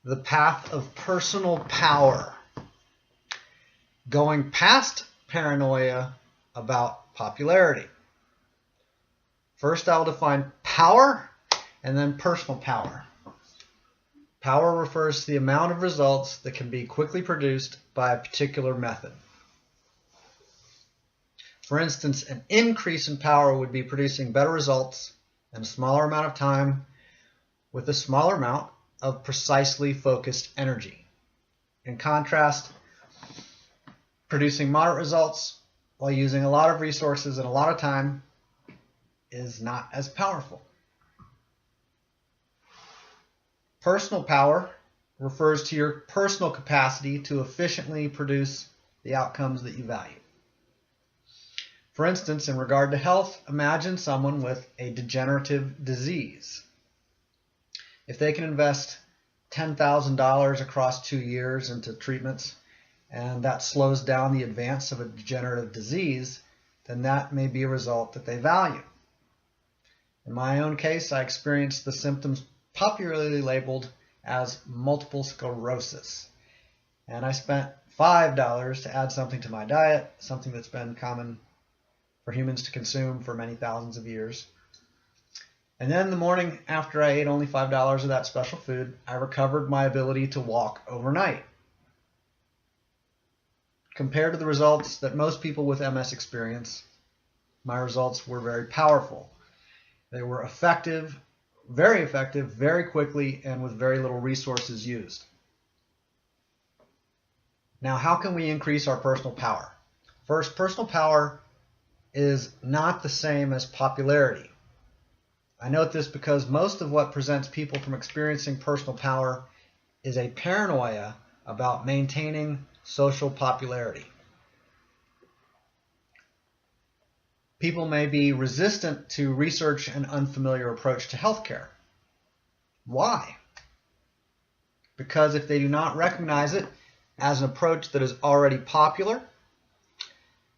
the path of personal power, going past paranoia about popularity. First, I'll define power and then personal power. Power refers to the amount of results that can be quickly produced by a particular method. For instance, an increase in power would be producing better results in a smaller amount of time with a smaller amount of precisely focused energy. In contrast, producing moderate results while using a lot of resources and a lot of time is not as powerful. Personal power refers to your personal capacity to efficiently produce the outcomes that you value. For instance, in regard to health, imagine someone with a degenerative disease. If they can invest $10,000 across 2 years into treatments, and that slows down the advance of a degenerative disease, then that may be a result that they value. In my own case, I experienced the symptoms popularly labeled as multiple sclerosis, and I spent $5 to add something to my diet, something that's been common for humans to consume for many thousands of years. And then the morning after I ate only $5 of that special food, I recovered my ability to walk overnight. Compared to the results that most people with MS experience, my results were very powerful. They were effective, very quickly, and with very little resources used. Now, how can we increase our personal power? First, personal power is not the same as popularity. I note this because most of what prevents people from experiencing personal power is a paranoia about maintaining social popularity. People may be resistant to research an unfamiliar approach to healthcare. Why? Because if they do not recognize it as an approach that is already popular,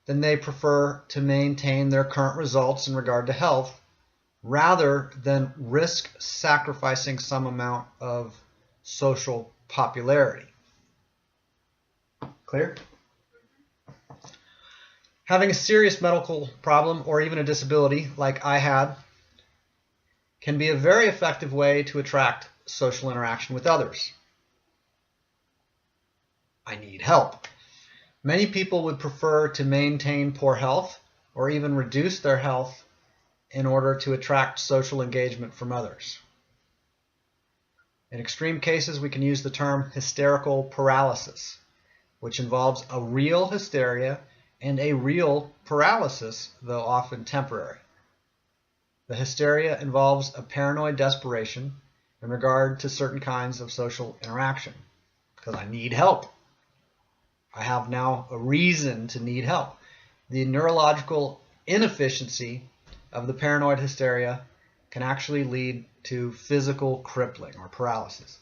then they prefer to maintain their current results in regard to health rather than risk sacrificing some amount of social popularity. Clear? Having a serious medical problem or even a disability like I had can be a very effective way to attract social interaction with others. I need help. Many people would prefer to maintain poor health or even reduce their health in order to attract social engagement from others. In extreme cases, we can use the term hysterical paralysis, which involves a real hysteria and a real paralysis, though often temporary. The hysteria involves a paranoid desperation in regard to certain kinds of social interaction, because I need help. I have now a reason to need help. The neurological inefficiency of the paranoid hysteria can actually lead to physical crippling or paralysis.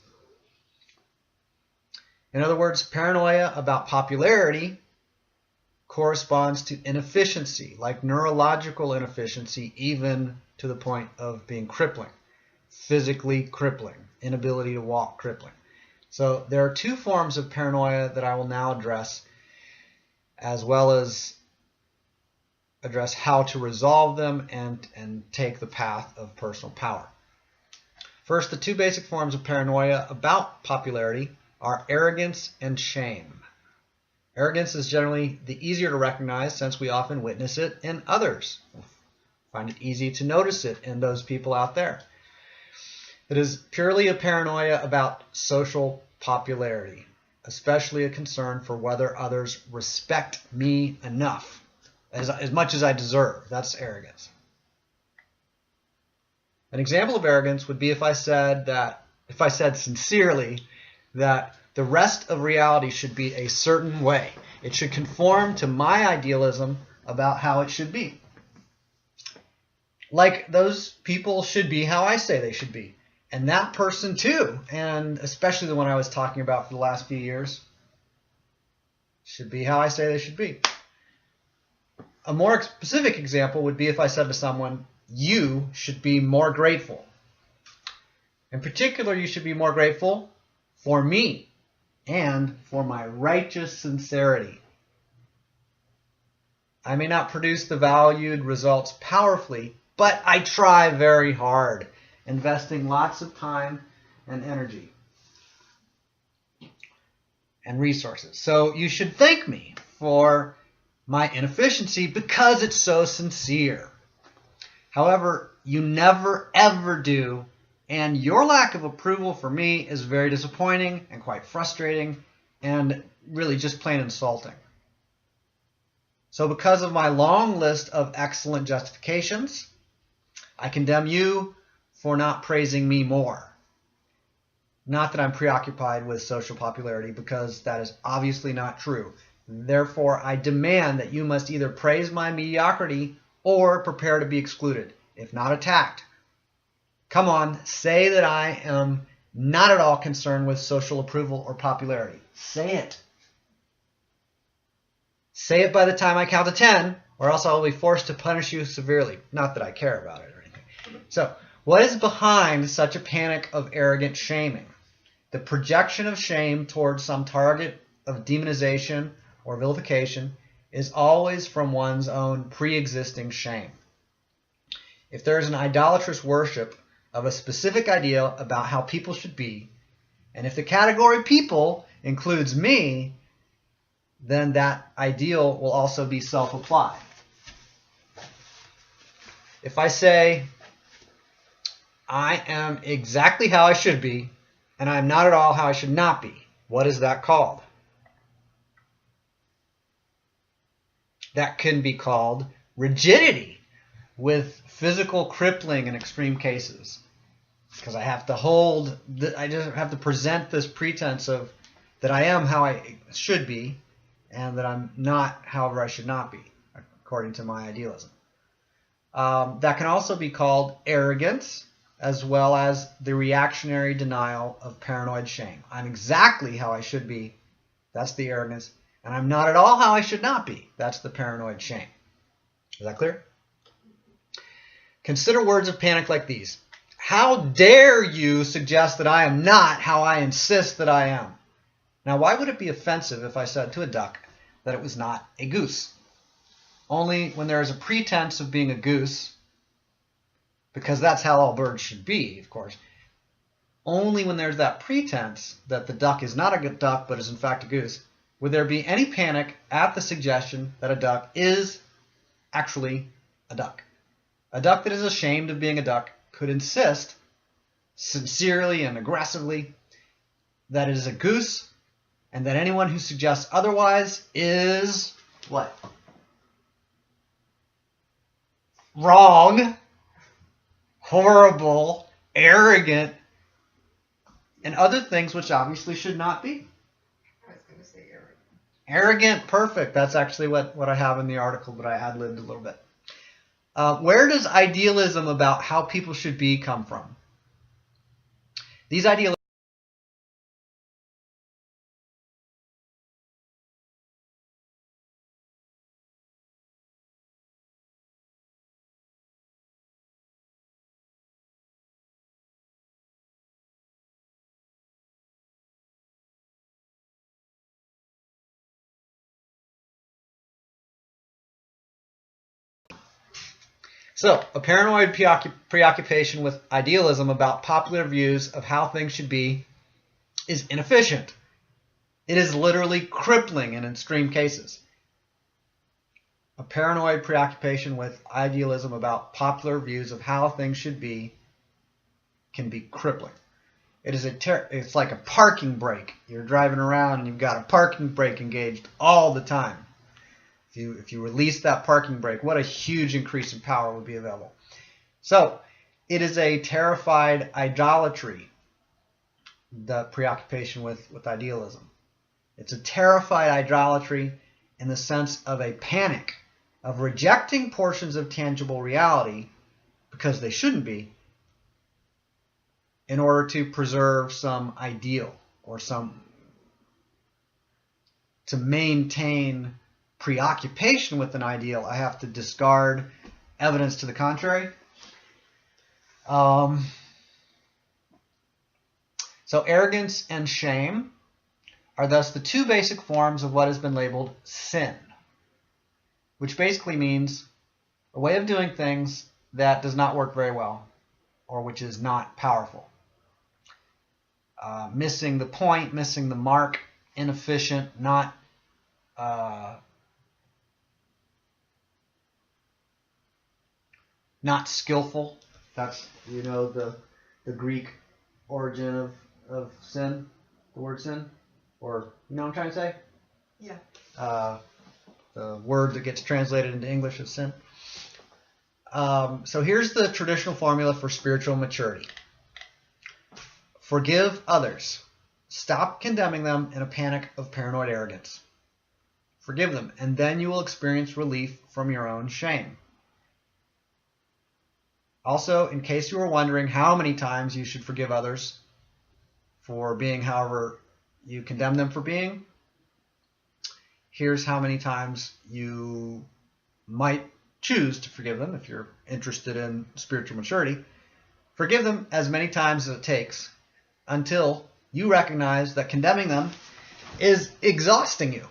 In other words, paranoia about popularity corresponds to inefficiency, like neurological inefficiency, even to the point of being crippling, physically crippling, inability to walk crippling. So there are two forms of paranoia that I will now address, as well as address how to resolve them and take the path of personal power. First, the two basic forms of paranoia about popularity are arrogance and shame. Arrogance is generally the easier to recognize since we often witness it in others. We find it easy to notice it in those people out there. It is purely a paranoia about social popularity, especially a concern for whether others respect me enough, as much as I deserve. That's arrogance. An example of arrogance would be if I said sincerely that the rest of reality should be a certain way. It should conform to my idealism about how it should be. Like those people should be how I say they should be. And that person too, and especially the one I was talking about for the last few years, should be how I say they should be. A more specific example would be if I said to someone, you should be more grateful. In particular, you should be more grateful for me and for my righteous sincerity. I may not produce the valued results powerfully, but I try very hard, investing lots of time and energy and resources. So you should thank me for my inefficiency because it's so sincere. However, you never ever do, and your lack of approval for me is very disappointing and quite frustrating and really just plain insulting. So because of my long list of excellent justifications, I condemn you for not praising me more. Not that I'm preoccupied with social popularity, because that is obviously not true. Therefore, I demand that you must either praise my mediocrity or prepare to be excluded, if not attacked. Come on, say that I am not at all concerned with social approval or popularity. Say it. Say it by the time I count to 10, or else I will be forced to punish you severely. Not that I care about it or anything. So, what is behind such a panic of arrogant shaming? The projection of shame towards some target of demonization or vilification is always from one's own pre-existing shame. If there is an idolatrous worship of a specific idea about how people should be, and if the category people includes me, then that ideal will also be self-applied. If I say, I am exactly how I should be, and I am not at all how I should not be, what is that called? That can be called rigidity, with physical crippling in extreme cases. Because I have to I just have to present this pretense of that I am how I should be, and that I'm not however I should not be, according to my idealism. That can also be called arrogance, as well as the reactionary denial of paranoid shame. I'm exactly how I should be. That's the arrogance. And I'm not at all how I should not be. That's the paranoid shame. Is that clear? Consider words of panic like these. How dare you suggest that I am not how I insist that I am? Now, why would it be offensive if I said to a duck that it was not a goose? Only when there is a pretense of being a goose, because that's how all birds should be, of course. Only when there's that pretense that the duck is not a good duck, but is in fact a goose, would there be any panic at the suggestion that a duck is actually a duck. A duck that is ashamed of being a duck could insist, sincerely and aggressively, that it is a goose, and that anyone who suggests otherwise is what? Wrong, horrible, arrogant, and other things which obviously should not be. I was going to say arrogant. Arrogant, perfect. That's actually what I have in the article, but I ad-libbed a little bit. Where does idealism about how people should be come from? These idealisms So, a paranoid preoccupation with idealism about popular views of how things should be is inefficient. It is literally crippling in extreme cases. A paranoid preoccupation with idealism about popular views of how things should be can be crippling. It's like a parking brake. You're driving around and you've got a parking brake engaged all the time. If you release that parking brake, what a huge increase in power would be available. So it is a terrified idolatry, the preoccupation with idealism. It's a terrified idolatry in the sense of a panic of rejecting portions of tangible reality because they shouldn't be, in order to preserve some ideal or to maintain preoccupation with an ideal. I have to discard evidence to the contrary. So arrogance and shame are thus the two basic forms of what has been labeled sin, which basically means a way of doing things that does not work very well or which is not powerful. Missing the point, missing the mark, inefficient, not skillful. That's, the Greek origin of sin, the word sin, or you know what I'm trying to say? Yeah. The word that gets translated into English as sin. So here's the traditional formula for spiritual maturity. Forgive others. Stop condemning them in a panic of paranoid arrogance. Forgive them, and then you will experience relief from your own shame. Also, in case you were wondering how many times you should forgive others for being however you condemn them for being, here's how many times you might choose to forgive them if you're interested in spiritual maturity. Forgive them as many times as it takes until you recognize that condemning them is exhausting you,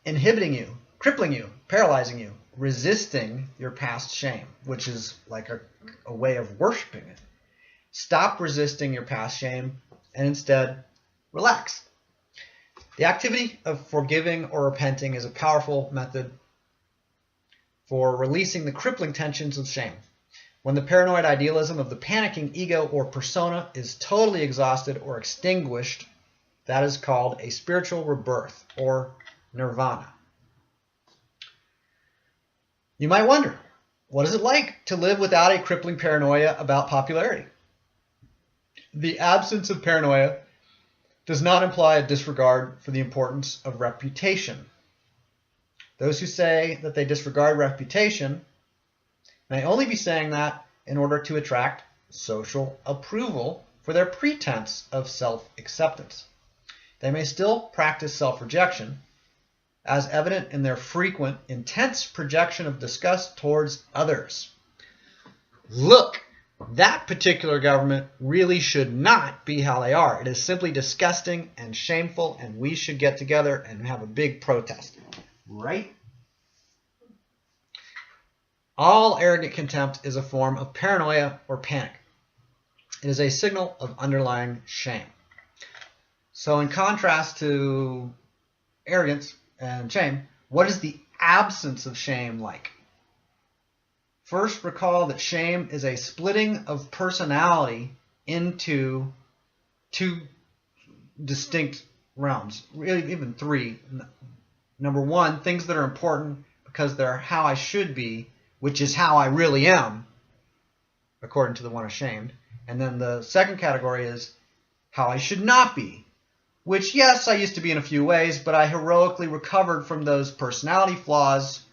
inhibiting you, crippling you, paralyzing you, resisting your past shame, which is like a way of worshiping it. Stop resisting your past shame and instead relax. The activity of forgiving or repenting is a powerful method for releasing the crippling tensions of shame. When the paranoid idealism of the panicking ego or persona is totally exhausted or extinguished, that is called a spiritual rebirth or nirvana. You might wonder, what is it like to live without a crippling paranoia about popularity? The absence of paranoia does not imply a disregard for the importance of reputation. Those who say that they disregard reputation may only be saying that in order to attract social approval for their pretense of self-acceptance. They may still practice self-rejection, as evident in their frequent, intense projection of disgust towards others. Look, that particular government really should not be how they are. It is simply disgusting and shameful, and we should get together and have a big protest. Right? All arrogant contempt is a form of paranoia or panic. It is a signal of underlying shame. So in contrast to arrogance and shame, what is the absence of shame like? First, recall that shame is a splitting of personality into two distinct realms, really even three. Number one, things that are important because they're how I should be, which is how I really am, according to the one ashamed. And then the second category is how I should not be, which, yes, I used to be in a few ways, but I heroically recovered from those personality flaws.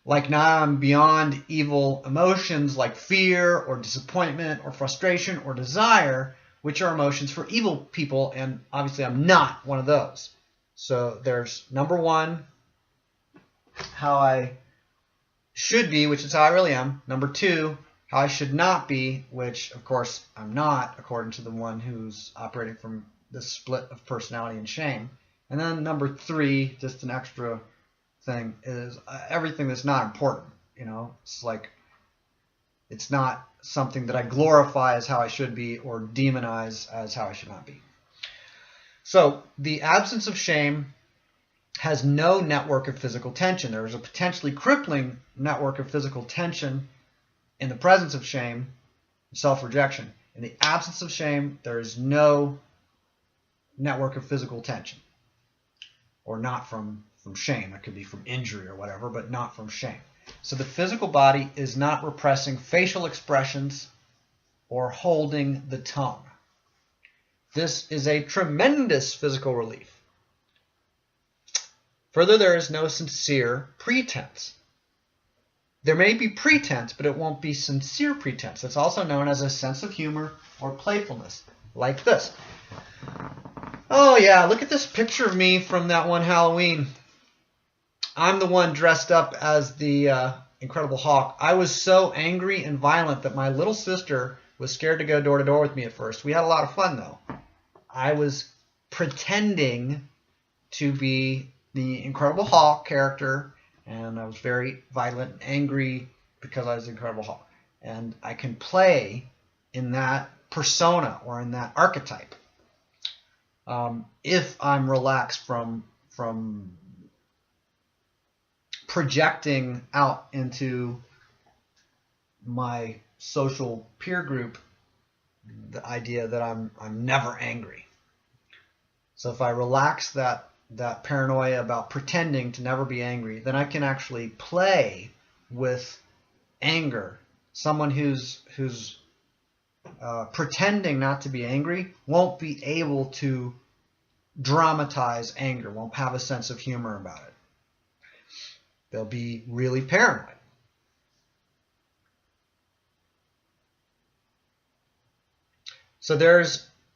Like now I'm beyond evil emotions like fear or disappointment or frustration or desire, which are emotions for evil people, and obviously I'm not one of those. So there's number one, how I should be, which is how I really am. Number two, how I should not be, which of course I'm not, according to the one who's operating from this split of personality and shame. And then number three, just an extra thing, is everything that's not important. It's like it's not something that I glorify as how I should be or demonize as how I should not be. So the absence of shame has no network of physical tension. There is a potentially crippling network of physical tension in the presence of shame, self-rejection. In the absence of shame, there is no network of physical tension, or not from shame. It could be from injury or whatever, but not from shame. So the physical body is not repressing facial expressions or holding the tongue. This is a tremendous physical relief. Further, there is no sincere pretense. There may be pretense, but it won't be sincere pretense. It's also known as a sense of humor or playfulness, like this. Oh yeah, look at this picture of me from that one Halloween. I'm the one dressed up as the Incredible Hulk. I was so angry and violent that my little sister was scared to go door to door with me at first. We had a lot of fun though. I was pretending to be the Incredible Hulk character, and I was very violent and angry because I was the Incredible Hulk. And I can play in that persona or in that archetype if I'm relaxed from projecting out into my social peer group the idea that I'm never angry. So if I relax that paranoia about pretending to never be angry, then I can actually play with anger. Someone who's pretending not to be angry won't be able to dramatize anger, won't have a sense of humor about it. They'll be really paranoid. So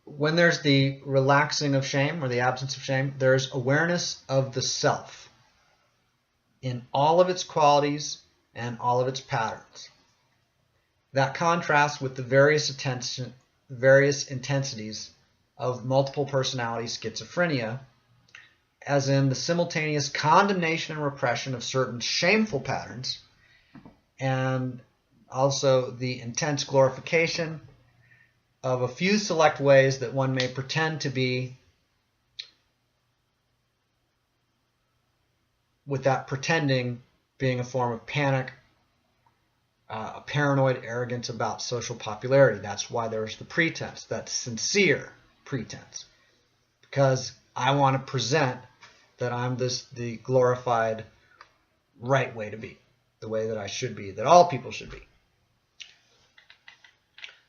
when there's the relaxing of shame or the absence of shame, there's awareness of the self in all of its qualities and all of its patterns. That contrasts with the various intensities of multiple personality schizophrenia, as in the simultaneous condemnation and repression of certain shameful patterns, and also the intense glorification of a few select ways that one may pretend to be, with that pretending being a form of panic, a paranoid arrogance about social popularity. That's why there's the pretense, that sincere pretense, because I want to present that I'm the glorified right way to be, the way that I should be, that all people should be.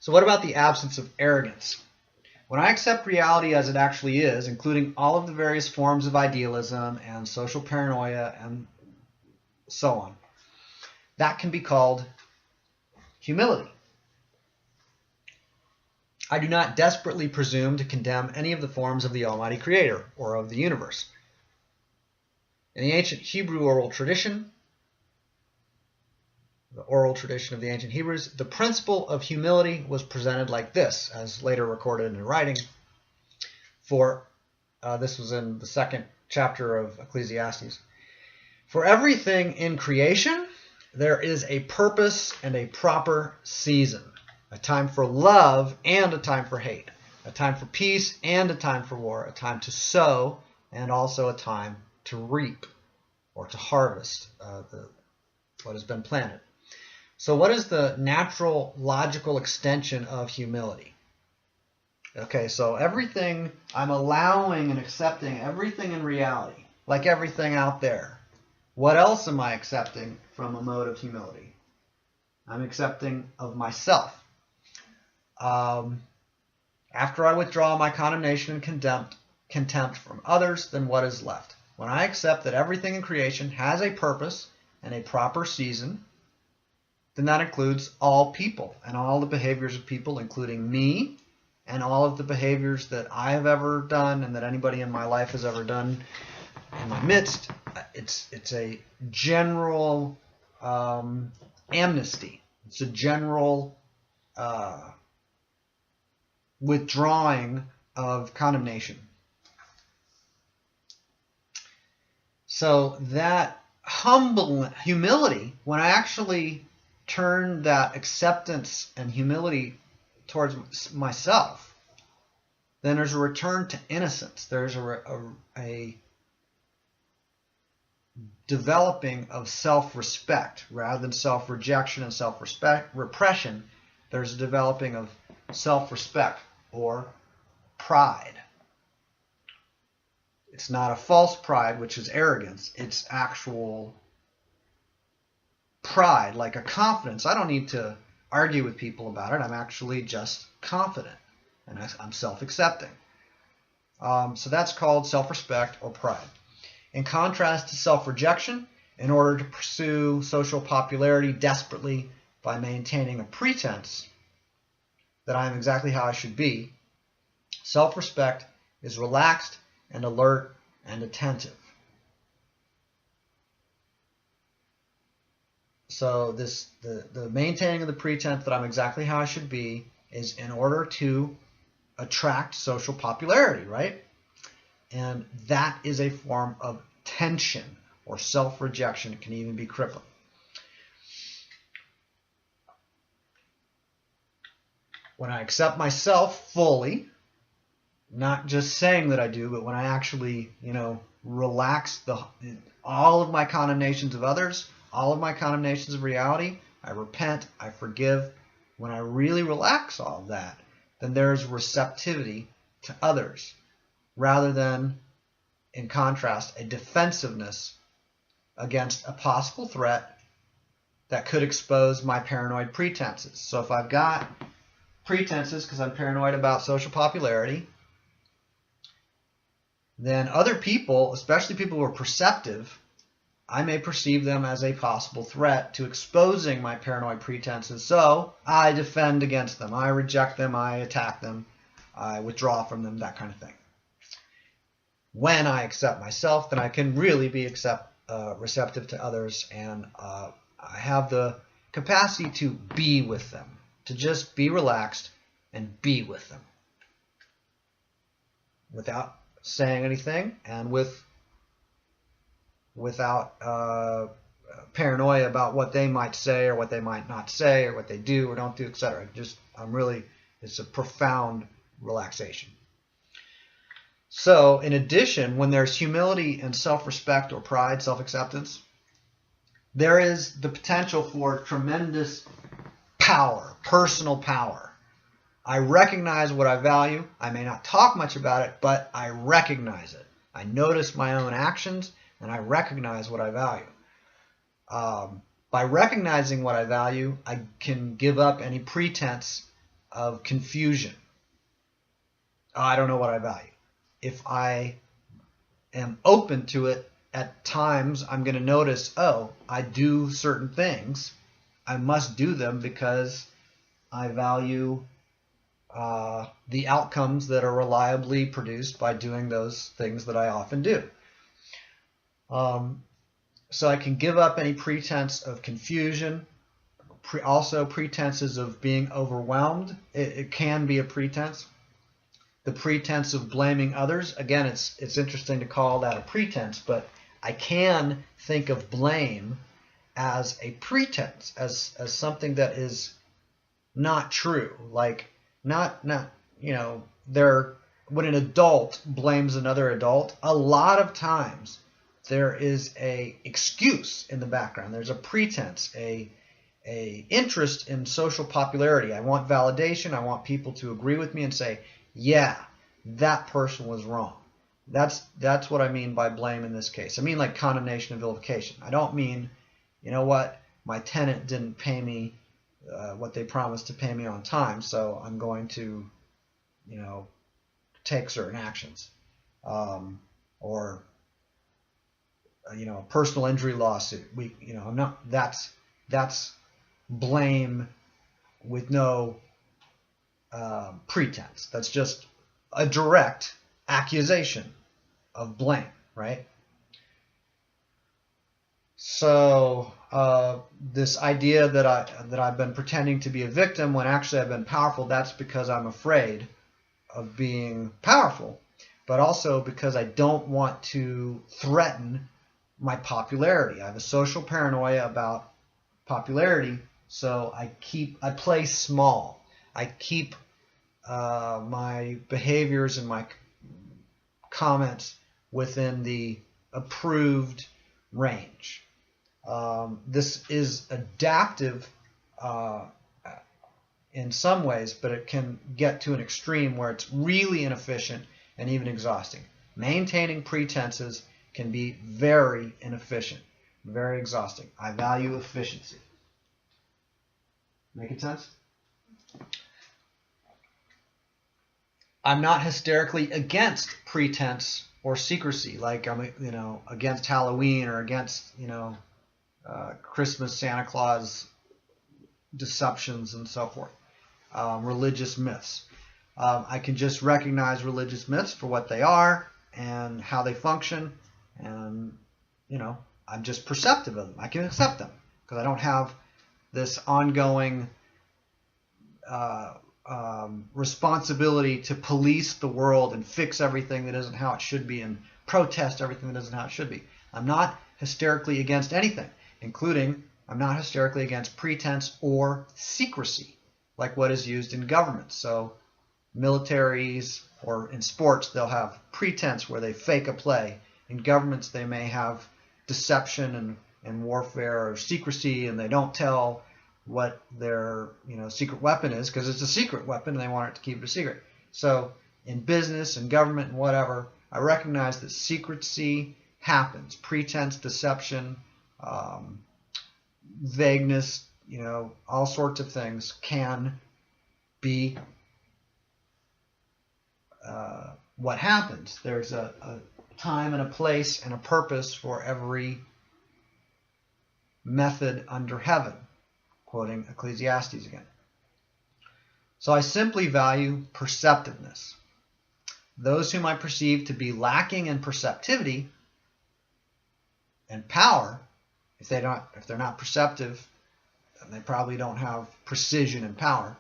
So what about the absence of arrogance? When I accept reality as it actually is, including all of the various forms of idealism and social paranoia and so on, that can be called humility. I do not desperately presume to condemn any of the forms of the Almighty Creator or of the universe. In the ancient Hebrew oral tradition, the oral tradition of the ancient Hebrews, the principle of humility was presented like this, as later recorded in writing. This was in the 2nd chapter of Ecclesiastes. For everything in creation, there is a purpose and a proper season, a time for love and a time for hate, a time for peace and a time for war, a time to sow and also a time to reap or to harvest what has been planted. So what is the natural, logical extension of humility? Okay, so everything, I'm allowing and accepting everything in reality, like everything out there. What else am I accepting from a mode of humility? I'm accepting of myself. After I withdraw my condemnation and contempt from others, then what is left? When I accept that everything in creation has a purpose and a proper season, then that includes all people and all the behaviors of people, including me and all of the behaviors that I have ever done and that anybody in my life has ever done in my midst. It's a general amnesty. It's a general withdrawing of condemnation. So that humility, when I actually turn that acceptance and humility towards myself, then there's a return to innocence. There's a developing of self-respect rather than self-rejection and self-repression. There's a developing of self-respect or pride. It's not a false pride, which is arrogance. It's actual pride, like a confidence. I don't need to argue with people about it. I'm actually just confident, and I'm self-accepting. So that's called self-respect or pride. In contrast to self-rejection, in order to pursue social popularity desperately by maintaining a pretense that I am exactly how I should be, self-respect is relaxed and alert and attentive. So the maintaining of the pretense that I'm exactly how I should be is in order to attract social popularity, right? And that is a form of tension or self-rejection. It can even be crippling. When I accept myself fully, not just saying that I do, but when I actually, relax all of my condemnations of others, all of my condemnations of reality, I repent, I forgive. When I really relax all of that, then there's receptivity to others, rather than, in contrast, a defensiveness against a possible threat that could expose my paranoid pretenses. So if I've got pretenses because I'm paranoid about social popularity, then other people, especially people who are perceptive, I may perceive them as a possible threat to exposing my paranoid pretenses. So I defend against them. I reject them. I attack them. I withdraw from them, that kind of thing. When I accept myself, then I can really be receptive to others, and I have the capacity to be with them, to just be relaxed and be with them without saying anything and without paranoia about what they might say or what they might not say or what they do or don't do, etc. It's a profound relaxation. So in addition, when there's humility and self-respect or pride, self-acceptance, there is the potential for tremendous power, personal power. I recognize what I value. I may not talk much about it, but I recognize it. I notice my own actions, and I recognize what I value. By recognizing what I value, I can give up any pretense of confusion. I don't know what I value. If I am open to it, at times I'm going to notice, I do certain things. I must do them because I value the outcomes that are reliably produced by doing those things that I often do. So I can give up any pretense of confusion, also pretenses of being overwhelmed. It can be a pretense. The pretense of blaming others, again, it's interesting to call that a pretense, but I can think of blame as a pretense, as something that is not true. Like when an adult blames another adult, a lot of times there is a excuse in the background. There's a pretense, a interest in social popularity. I want validation. I want people to agree with me and say, yeah, that person was wrong. That's what I mean by blame in this case. I mean like condemnation and vilification. I don't mean, my tenant didn't pay me what they promised to pay me on time, so I'm going to, take certain actions. Or a personal injury lawsuit. That's blame with no pretense. That's just a direct accusation of blame, right? So this idea that I've been pretending to be a victim when actually I've been powerful, that's because I'm afraid of being powerful, but also because I don't want to threaten my popularity. I have a social paranoia about popularity, so I play small. I keep my behaviors and my comments within the approved range. This is adaptive in some ways, but it can get to an extreme where it's really inefficient and even exhausting. Maintaining pretenses can be very inefficient, very exhausting. I value efficiency. Making sense? I'm not hysterically against pretense or secrecy, like I'm, against Halloween or against, Christmas, Santa Claus deceptions and so forth. Religious myths. I can just recognize religious myths for what they are and how they function, and I'm just perceptive of them. I can accept them because I don't have this ongoing responsibility to police the world and fix everything that isn't how it should be and protest everything that isn't how it should be. I'm not hysterically against anything, including I'm not hysterically against pretense or secrecy, like what is used in government. So militaries or in sports, they'll have pretense where they fake a play. In governments, they may have deception and warfare or secrecy, and they don't tell what their secret weapon is because it's a secret weapon and they want it to keep it a secret. So in business and government and whatever, I recognize that secrecy happens. Pretense, deception, vagueness, all sorts of things can be what happens. There's a time and a place and a purpose for every method under heaven, quoting Ecclesiastes again. So I simply value perceptiveness. Those whom I perceive to be lacking in perceptivity and power, if they're not perceptive, then they probably don't have precision and power.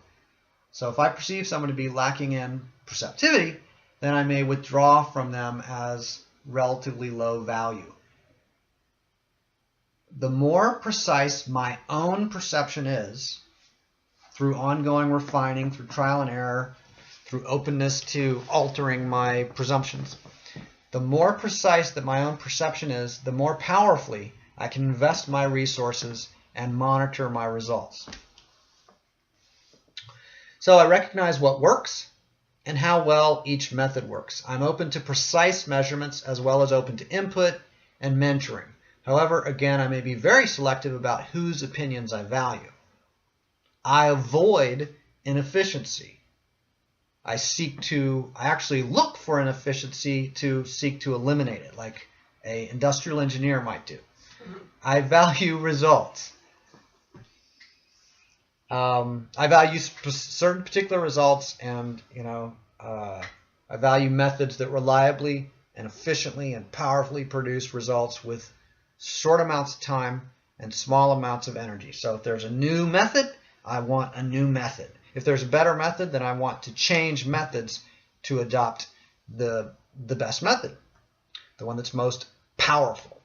So if I perceive someone to be lacking in perceptivity, then I may withdraw from them as relatively low value. The more precise my own perception is, through ongoing refining, through trial and error, through openness to altering my presumptions, the more precise that my own perception is, the more powerfully I can invest my resources and monitor my results. So I recognize what works and how well each method works. I'm open to precise measurements as well as open to input and mentoring. However, again, I may be very selective about whose opinions I value. I avoid inefficiency. I actually look for inefficiency to seek to eliminate it, like an industrial engineer might do. I value results. I value certain particular results, and I value methods that reliably and efficiently and powerfully produce results with short amounts of time and small amounts of energy. So if there's a new method, I want a new method. If there's a better method, then I want to change methods to adopt the best method, the one that's most powerful.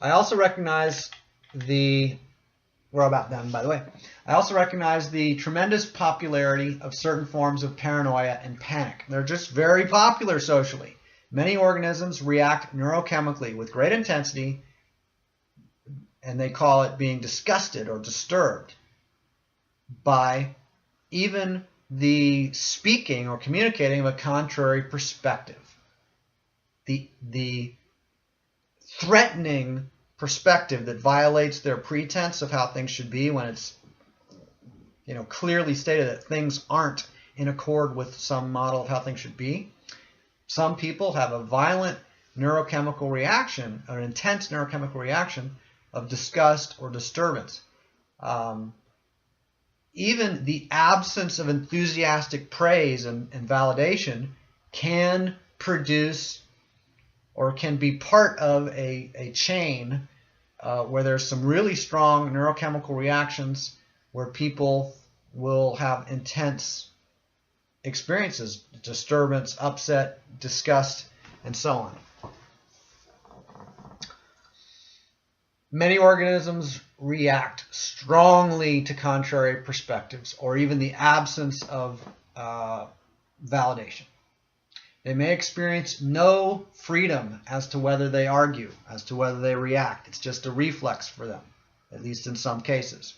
I also recognize we're about done, by the way. I also recognize the tremendous popularity of certain forms of paranoia and panic. They're just very popular socially. Many organisms react neurochemically with great intensity, and they call it being disgusted or disturbed by even the speaking or communicating of a contrary perspective. The threatening perspective that violates their pretense of how things should be when it's clearly stated that things aren't in accord with some model of how things should be. Some people have a violent neurochemical reaction, or an intense neurochemical reaction of disgust or disturbance. Even the absence of enthusiastic praise and validation can produce or can be part of a chain where there's some really strong neurochemical reactions where people will have intense experiences, disturbance, upset, disgust, and so on. Many organisms react strongly to contrary perspectives or even the absence of validation. They may experience no freedom as to whether they argue, as to whether they react. It's just a reflex for them, at least in some cases.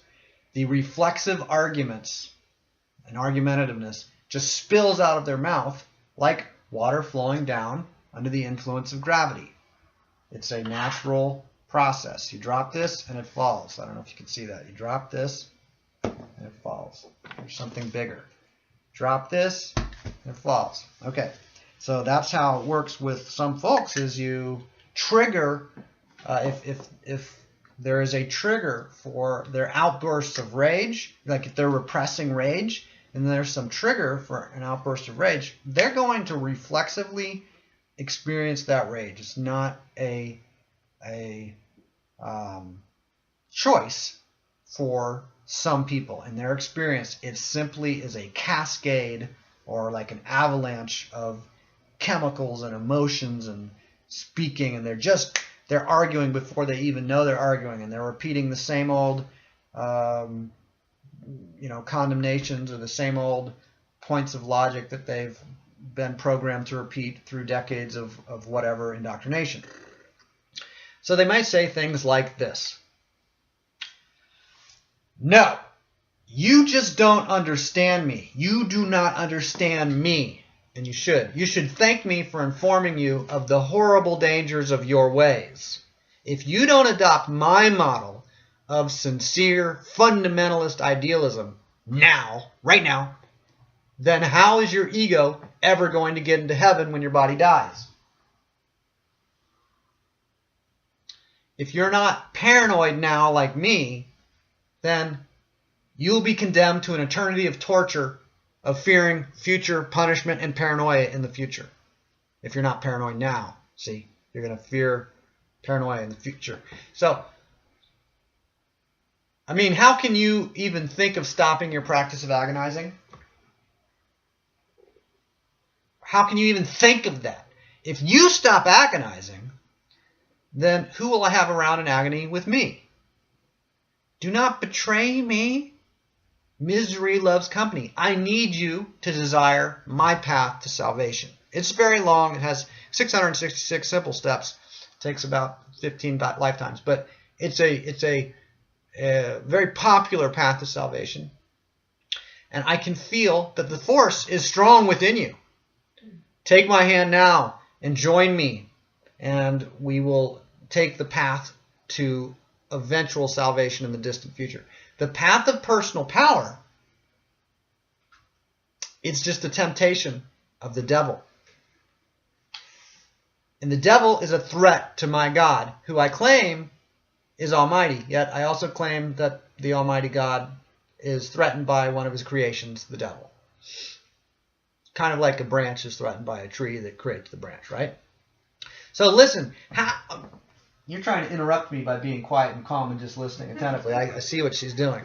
The reflexive arguments and argumentativeness just spills out of their mouth like water flowing down under the influence of gravity. It's a natural process. You drop this and it falls. I don't know if you can see that. You drop this and it falls. There's something bigger. Drop this and it falls. Okay. So that's how it works with some folks, is you trigger, if there is a trigger for their outbursts of rage, like if they're repressing rage, and there's some trigger for an outburst of rage, they're going to reflexively experience that rage. It's not a choice for some people. In their experience, it simply is a cascade or like an avalanche of chemicals and emotions and speaking, and they're arguing before they even know they're arguing, and they're repeating the same old condemnations or the same old points of logic that they've been programmed to repeat through decades of whatever indoctrination. So they might say things like this: no, you just don't understand me. You do not understand me. And you should. You should thank me for informing you of the horrible dangers of your ways. If you don't adopt my model of sincere, fundamentalist idealism now, right now, then how is your ego ever going to get into heaven when your body dies? If you're not paranoid now like me, then you'll be condemned to an eternity of torture, of fearing future punishment and paranoia in the future. If you're not paranoid now, see, you're going to fear paranoia in the future. So, I mean, how can you even think of stopping your practice of agonizing? How can you even think of that? If you stop agonizing, then who will I have around in agony with me? Do not betray me. Misery loves company. I need you to desire my path to salvation. It's very long. It has 666 simple steps. It takes about 15 lifetimes. But it's a very popular path to salvation. And I can feel that the force is strong within you. Take my hand now and join me. And we will take the path to eventual salvation in the distant future. The path of personal power, it's just a temptation of the devil. And the devil is a threat to my God, who I claim is almighty. Yet I also claim that the almighty God is threatened by one of his creations, the devil. Kind of like a branch is threatened by a tree that creates the branch, right? So listen, you're trying to interrupt me by being quiet and calm and just listening attentively. I see what she's doing.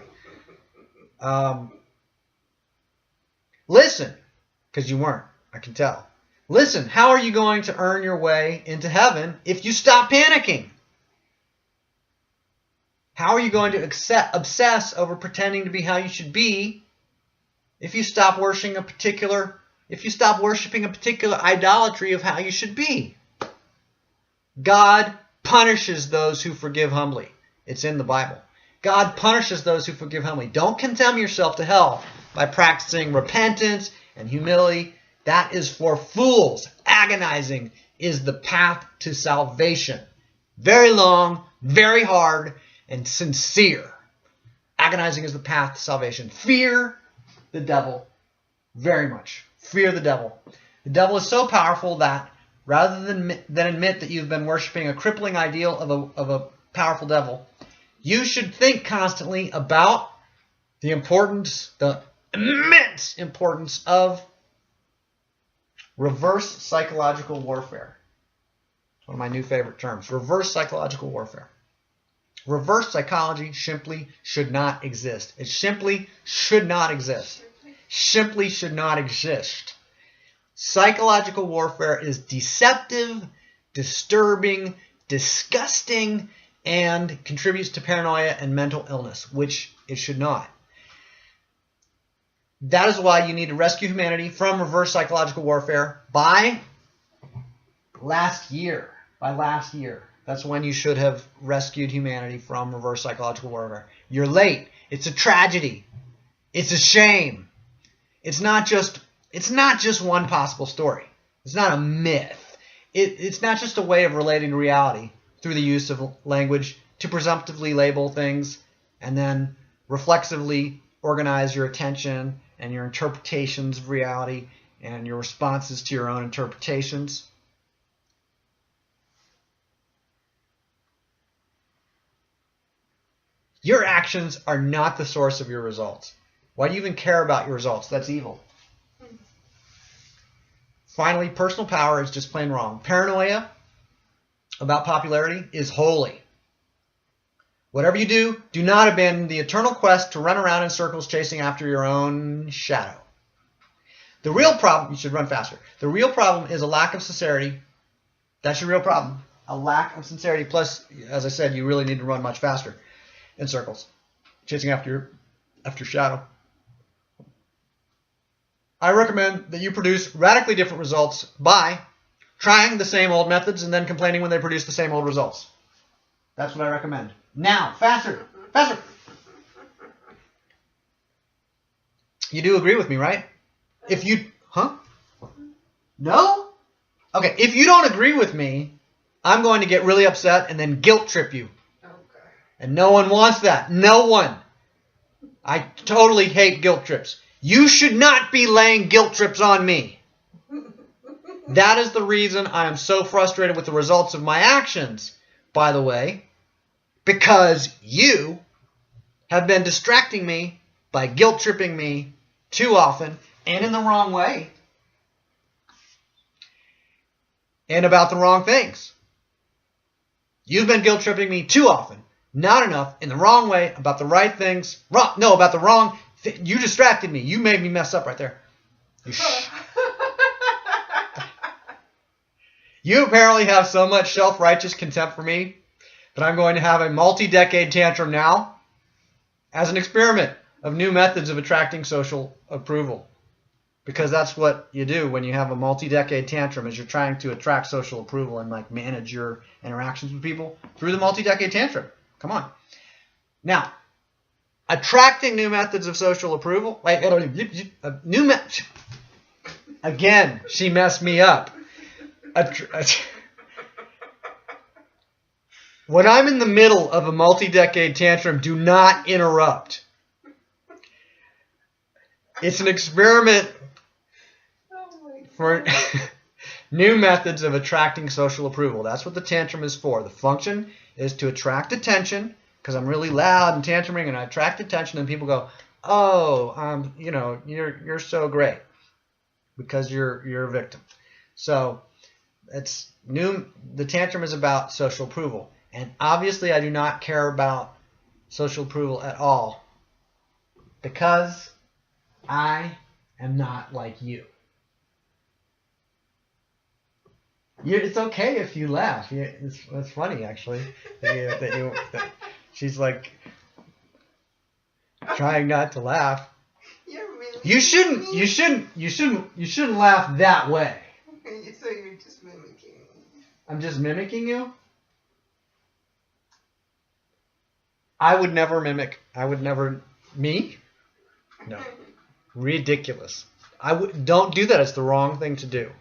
Listen, because you weren't. I can tell. Listen, how are you going to earn your way into heaven if you stop panicking? How are you going to obsess over pretending to be how you should be if you stop worshiping a particular idolatry of how you should be? God punishes those who forgive humbly. It's in the Bible. God punishes those who forgive humbly. Don't condemn yourself to hell by practicing repentance and humility. That is for fools. Agonizing is the path to salvation. Very long, very hard, and sincere. Agonizing is the path to salvation. Fear the devil very much. Fear the devil. The devil is so powerful that rather than admit that you've been worshiping a crippling ideal of a powerful devil, you should think constantly about the immense importance of reverse psychological warfare. It's one of my new favorite terms. Reverse psychological warfare. Reverse psychology simply should not exist. It simply should not exist. Simply should not exist. Psychological warfare is deceptive, disturbing, disgusting, and contributes to paranoia and mental illness, which it should not. That is why you need to rescue humanity from reverse psychological warfare by last year. That's when you should have rescued humanity from reverse psychological warfare. You're late. It's a tragedy. It's a shame. It's not just one possible story. It's not a myth. It's not just a way of relating to reality through the use of language to presumptively label things and then reflexively organize your attention and your interpretations of reality and your responses to your own interpretations. Your actions are not the source of your results. Why do you even care about your results? That's evil. Finally, personal power is just plain wrong. Paranoia about popularity is holy. Whatever you do, do not abandon the eternal quest to run around in circles chasing after your own shadow. The real problem, you should run faster. The real problem is a lack of sincerity. That's your real problem. A lack of sincerity. Plus, as I said, you really need to run much faster in circles, chasing after your shadow. I recommend that you produce radically different results by trying the same old methods and then complaining when they produce the same old results. That's what I recommend. Now, faster, faster. You do agree with me, right? If you, No? Okay, if you don't agree with me, I'm going to get really upset and then guilt trip you. Okay. And no one wants that. No one. I totally hate guilt trips. You should not be laying guilt trips on me. That is the reason I am so frustrated with the results of my actions, by the way, because you have been distracting me by guilt tripping me too often and in the wrong way and about the wrong things. You've been guilt tripping me too often, not enough, in the wrong way, about the right things. About the wrong. You distracted me. You made me mess up right there. You apparently have so much self-righteous contempt for me that I'm going to have a multi-decade tantrum now as an experiment of new methods of attracting social approval. Because that's what you do when you have a multi-decade tantrum, is you're trying to attract social approval and like manage your interactions with people through the multi-decade tantrum. Come on. Now, attracting new methods of social approval. Again, she messed me up. When I'm in the middle of a multi-decade tantrum, do not interrupt. It's an experiment for new methods of attracting social approval. That's what the tantrum is for. The function is to attract attention, because I'm really loud and tantruming, and I attract attention, and people go, "Oh, you're so great," because you're a victim. So it's new. The tantrum is about social approval, and obviously I do not care about social approval at all, because I am not like you. It's okay if you laugh. It's funny, actually. That she's like trying not to laugh. You shouldn't laugh that way. So you're just mimicking me. I'm just mimicking you? I would never mimic. Me? No. Ridiculous. Don't do that. It's the wrong thing to do.